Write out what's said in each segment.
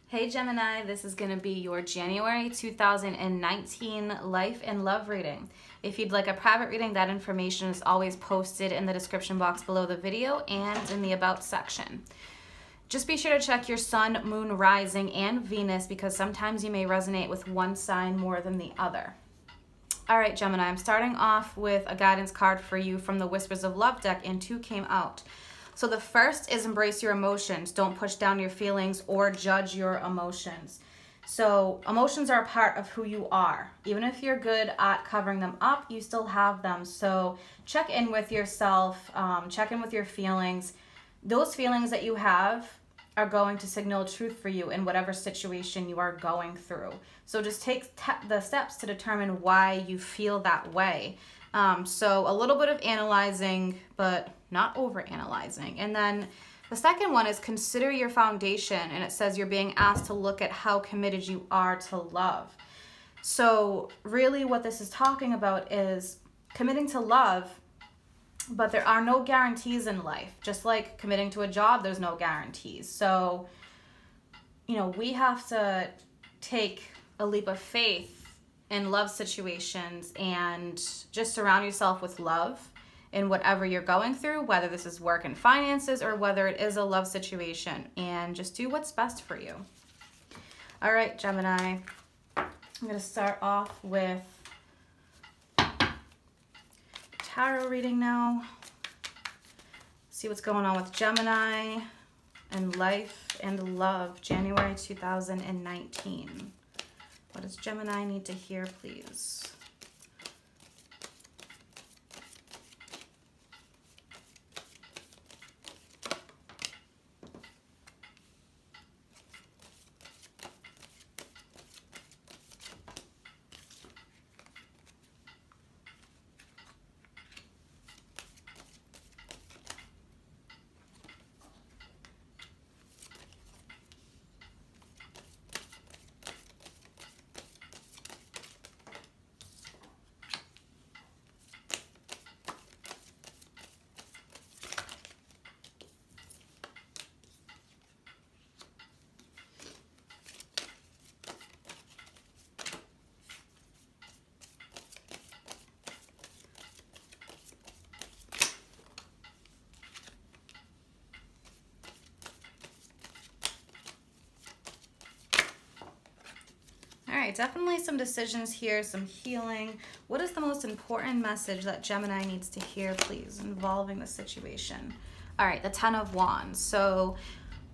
Hey Gemini, this is going to be your January 2019 life and love reading. If you'd like a private reading, that information is always posted in the description box below the video and in the About section. Just be sure to check your sun, moon, rising, and Venus because sometimes you may resonate with one sign more than the other. All right, Gemini, I'm starting off with a guidance card for you from the Whispers of Love deck, and two came out. So the first is embrace your emotions. Don't push down your feelings or judge your emotions. So emotions are a part of who you are. Even if you're good at covering them up, you still have them. So check in with yourself, check in with your feelings. Those feelings that you have are going to signal truth for you in whatever situation you are going through. So just take the steps to determine why you feel that way. So a little bit of analyzing, but not over analyzing. And then the second one is consider your foundation. And it says you're being asked to look at how committed you are to love. So really what this is talking about is committing to love, but there are no guarantees in life. Just like committing to a job, there's no guarantees. So, we have to take a leap of faith in love situations and just surround yourself with love in whatever you're going through, whether this is work and finances or whether it is a love situation, and just do what's best for you. All right, Gemini, I'm going to start off with tarot reading now. See what's going on with Gemini and life and love, January 2019. What does Gemini need to hear, please? All right, definitely some decisions here, some healing. What is the most important message that Gemini needs to hear, please, involving the situation? All right, the Ten of Wands. So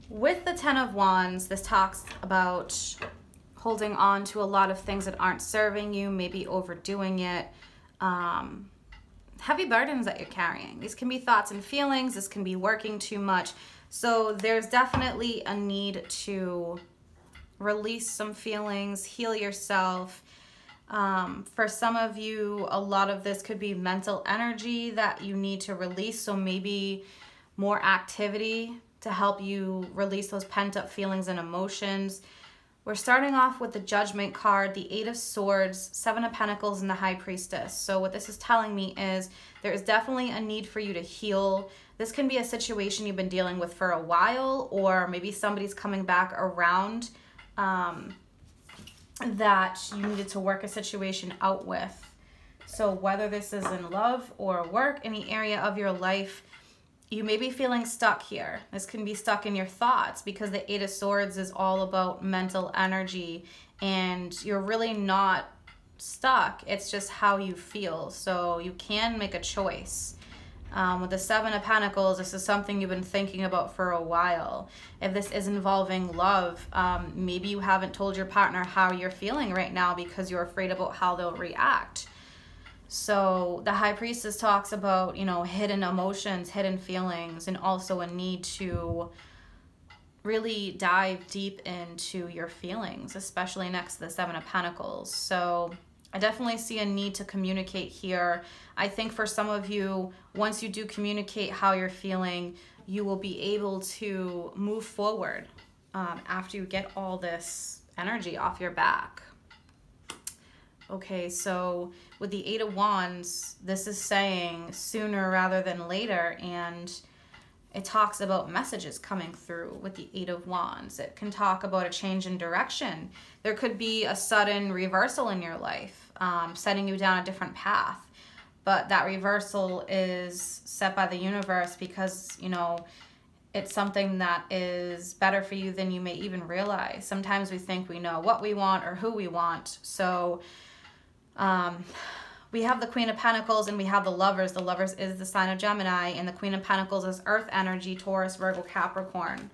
with the Ten of Wands, this talks about holding on to a lot of things that aren't serving you, maybe overdoing it. Heavy burdens that you're carrying. These can be thoughts and feelings. This can be working too much. So there's definitely a need to release some feelings, heal yourself. For some of you, a lot of this could be mental energy that you need to release. So maybe more activity to help you release those pent-up feelings and emotions. We're starting off with the Judgment card, the Eight of Swords, Seven of Pentacles, and the High Priestess. So what this is telling me is there is definitely a need for you to heal. This can be a situation you've been dealing with for a while, or maybe somebody's coming back around that you needed to work a situation out with. So whether this is in love or work, any area of your life, you may be feeling stuck here. This can be stuck in your thoughts because the Eight of Swords is all about mental energy, and you're really not stuck. It's just how you feel. So you can make a choice. With the Seven of Pentacles, this is something you've been thinking about for a while. If this is involving love, maybe you haven't told your partner how you're feeling right now because you're afraid about how they'll react. So the High Priestess talks about, hidden emotions, hidden feelings, and also a need to really dive deep into your feelings, especially next to the Seven of Pentacles. So I definitely see a need to communicate here. I think for some of you, once you do communicate how you're feeling, you will be able to move forward after you get all this energy off your back. Okay, so with the Eight of Wands, this is saying sooner rather than later, and It talks about messages coming through with the Eight of Wands. It can talk about a change in direction. There could be a sudden reversal in your life, setting you down a different path. But that reversal is set by the universe because, you know, it's something that is better for you than you may even realize. Sometimes we think we know what we want or who we want. So we have the Queen of Pentacles and we have the Lovers. The Lovers is the sign of Gemini, and the Queen of Pentacles is Earth energy, Taurus, Virgo, Capricorn.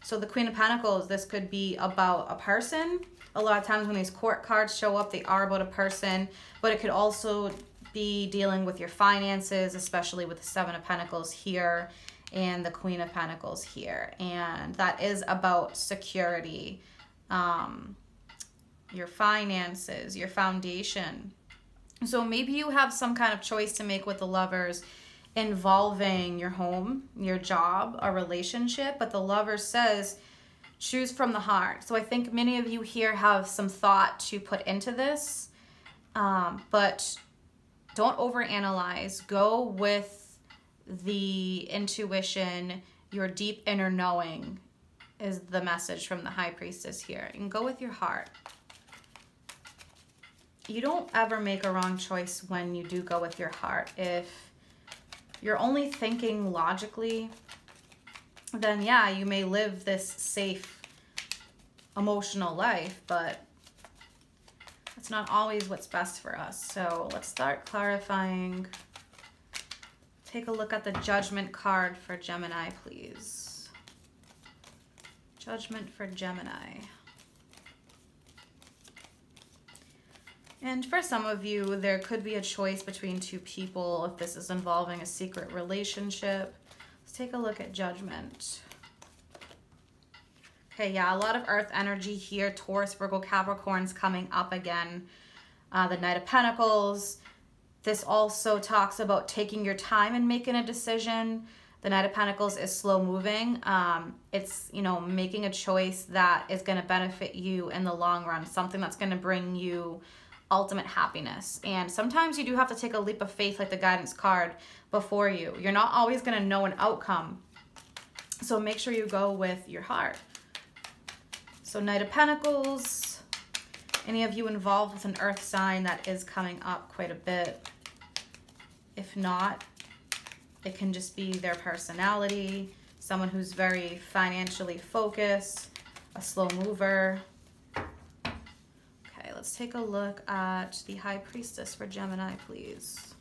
So the Queen of Pentacles, this could be about a person. A lot of times when these court cards show up, they are about a person, but it could also be dealing with your finances, especially with the Seven of Pentacles here and the Queen of Pentacles here. And that is about security, your finances, your foundation. So maybe you have some kind of choice to make with the Lovers involving your home, your job, a relationship, but the Lover says choose from the heart. So I think many of you here have some thought to put into this, but don't overanalyze. Go with the intuition, your deep inner knowing is the message from the High Priestess here. And go with your heart. You don't ever make a wrong choice when you do go with your heart. If you're only thinking logically, then yeah, you may live this safe, emotional life, but it's not always what's best for us. So let's start clarifying. Take a look at the Judgment card for Gemini, please. Judgment for Gemini. And for some of you, there could be a choice between two people if this is involving a secret relationship. Let's take a look at Judgment. Okay, yeah, a lot of Earth energy here. Taurus, Virgo, Capricorn's coming up again. The Knight of Pentacles. This also talks about taking your time and making a decision. The Knight of Pentacles is slow moving. It's, you know, making a choice that is going to benefit you in the long run. Something that's going to bring you ultimate happiness. And sometimes you do have to take a leap of faith like the guidance card before you. You're not always going to know an outcome. So make sure you go with your heart. So Knight of Pentacles, any of you involved with an earth sign, that is coming up quite a bit. If not, it can just be their personality, someone who's very financially focused, a slow mover. Okay, let's take a look at the High Priestess for Gemini, please.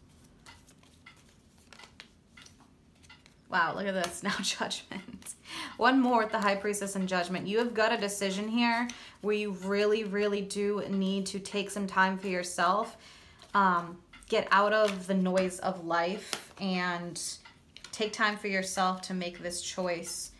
Wow, look at this. Now Judgment. One more with the High Priestess and Judgment. You have got a decision here where you really, really do need to take some time for yourself. Get out of the noise of life and take time for yourself to make this choice.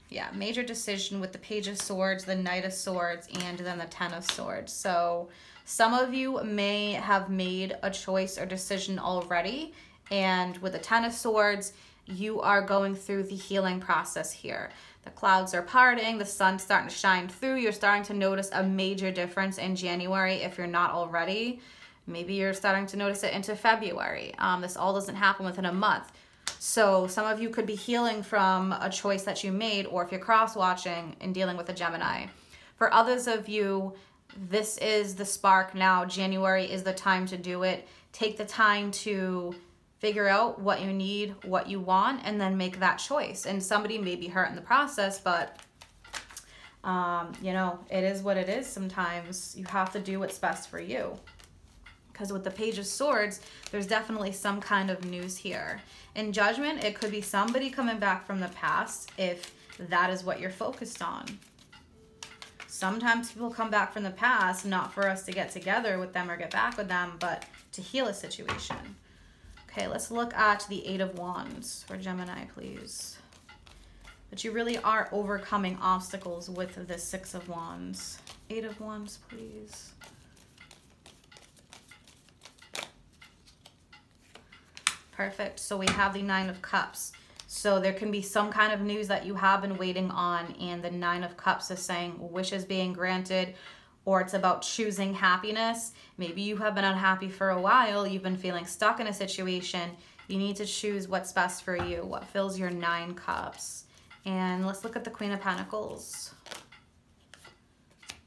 Yeah, major decision with the Page of Swords, the Knight of Swords, and then the Ten of Swords. So some of you may have made a choice or decision already. And with the Ten of Swords, you are going through the healing process here. The clouds are parting, the sun's starting to shine through. You're starting to notice a major difference in January if you're not already. Maybe you're starting to notice it into February. This all doesn't happen within a month. So some of you could be healing from a choice that you made, or if you're cross-watching and dealing with a Gemini. For others of you, this is the spark now. January is the time to do it. Take the time to figure out what you need, what you want, and then make that choice. And somebody may be hurt in the process, but you know, it is what it is. Sometimes you have to do what's best for you. Because with the Page of Swords, there's definitely some kind of news here. In Judgment, it could be somebody coming back from the past if that is what you're focused on. Sometimes people come back from the past, not for us to get together with them or get back with them, but to heal a situation. Okay, let's look at the Eight of Wands for Gemini, please. But you really are overcoming obstacles with the Six of Wands. Eight of Wands, please. Perfect. So we have the Nine of Cups. So there can be some kind of news that you have been waiting on, and the Nine of Cups is saying wishes being granted, or it's about choosing happiness. Maybe you have been unhappy for a while. You've been feeling stuck in a situation. You need to choose what's best for you, what fills your 9 cups. And let's look at the Queen of Pentacles.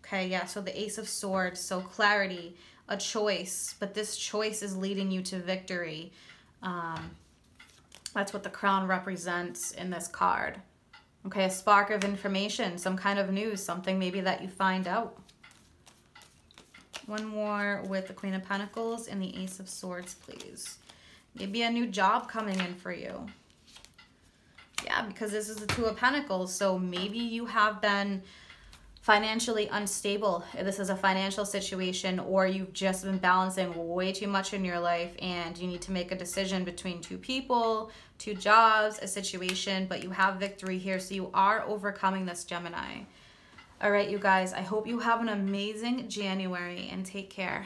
Okay, yeah, so the Ace of Swords, so clarity, a choice, but this choice is leading you to victory. That's what the Crown represents in this card. Okay, a spark of information, some kind of news, something maybe that you find out. One more with the Queen of Pentacles and the Ace of Swords, please. Maybe a new job coming in for you. Yeah, because this is the Two of Pentacles, so maybe you have been financially unstable. This is a financial situation, or you've just been balancing way too much in your life and you need to make a decision between 2 people, 2 jobs, a situation, but you have victory here. So you are overcoming this, Gemini. All right, you guys, I hope you have an amazing January and take care.